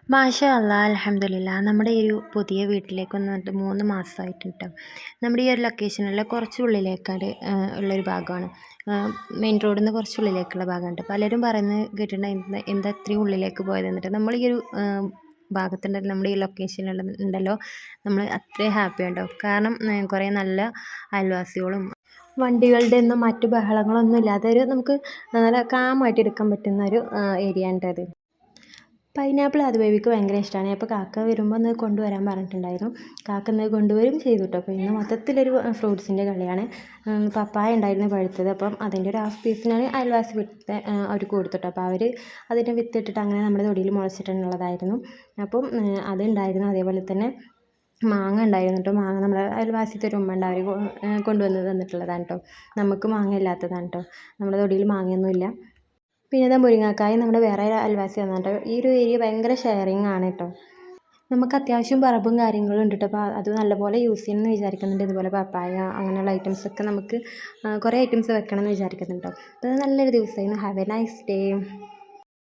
മാഷാ അള്ളാ അൽഹംദുലില്ലാ. നമ്മുടെ ഈ ഒരു പുതിയ വീട്ടിലേക്ക് വന്നിട്ട് 3 മാസമായിട്ടുണ്ട് ട്ടോ. നമ്മുടെ ഈ ഒരു ലൊക്കേഷനിൽ കുറച്ച് ഉള്ളിലേക്കാട് ഉള്ളൊരു ഭാഗമാണ്. മെയിൻ റോഡിൽ നിന്ന് കുറച്ച് ഉള്ളിലേക്കുള്ള ഭാഗമാണ് ട്ടോ. പലരും പറയുന്നത് കേട്ടിട്ടുണ്ട് എന്താ ഇത്രയും ഉള്ളിലേക്ക് പോയത് എന്നിട്ട്. നമ്മൾ ഈ ഒരു ഭാഗത്തുണ്ടല്ലോ, നമ്മുടെ ഈ ലൊക്കേഷനിൽ ഉണ്ടല്ലോ, നമ്മൾ അത്രയും ഹാപ്പിയാണ് ട്ടോ. കാരണം കുറേ നല്ല അയൽവാസികളും വണ്ടികളുടെ ഒന്നും മറ്റു ബഹളങ്ങളൊന്നും ഇല്ലാതെ നമുക്ക് നല്ല കാമായിട്ട് എടുക്കാൻ പറ്റുന്ന ഒരു ഏരിയ ഉണ്ട് അത്. പൈനാപ്പിൾ അത് ബേബിക്ക് ഭയങ്കര ഇഷ്ടമാണ്. അപ്പോൾ കാക്ക വരുമ്പോൾ ഒന്ന് കൊണ്ടുവരാൻ പറഞ്ഞിട്ടുണ്ടായിരുന്നു. കാക്ക ഇന്ന് കൊണ്ടുവരും ചെയ്തു കേട്ടോ. അപ്പോൾ ഇന്ന് മൊത്തത്തിലൊരു ഫ്രൂട്ട്സിൻ്റെ കളിയാണ്. പപ്പായ ഉണ്ടായിരുന്നു പഴുത്തത്. അപ്പം അതിൻ്റെ ഒരു ഹാഫ് പീസിനാണ് അയൽവാസി വിത്ത് അവർക്ക് കൊടുത്തിട്ടോ. അപ്പോൾ അവർ അതിൻ്റെ വിത്തിട്ടിട്ട് അങ്ങനെ നമ്മുടെ തൊടിയിൽ മുളച്ചിട്ടുള്ളതായിരുന്നു. അപ്പം അതുണ്ടായിരുന്നു. അതേപോലെ തന്നെ മാങ്ങ ഉണ്ടായിരുന്നു കേട്ടോ. മാങ്ങ നമ്മുടെ അയൽവാസിത്തെ ഒരു ഉമ്മ ഉണ്ട്, അവർ കൊണ്ടുവന്ന് തന്നിട്ടുള്ളതാണ് കേട്ടോ. നമുക്ക് മാങ്ങ ഇല്ലാത്തതാണ് കേട്ടോ. നമ്മുടെ തൊടിയിൽ മാങ്ങയൊന്നുമില്ല. പിന്നെ ഇതാ മുരിങ്ങക്കായ നമ്മുടെ വേറെ ഒരു അയൽവാസി തന്നിട്ട്. ഈ ഒരു ഏരിയ ഭയങ്കര ഷെയറിങ് ആണ് കേട്ടോ. നമുക്ക് അത്യാവശ്യം പറമ്പും കാര്യങ്ങളും ഉണ്ട് കേട്ടോ. അപ്പോൾ അത് നല്ലപോലെ യൂസ് ചെയ്യണമെന്ന് വിചാരിക്കുന്നുണ്ട്. ഇതുപോലെ പപ്പായ അങ്ങനെയുള്ള ഐറ്റംസൊക്കെ നമുക്ക് കുറേ ഐറ്റംസ് വെക്കണം എന്ന് വിചാരിക്കുന്നുണ്ട് കേട്ടോ. അത് നല്ലൊരു ദിവസമായിരുന്നു. Have A nice day.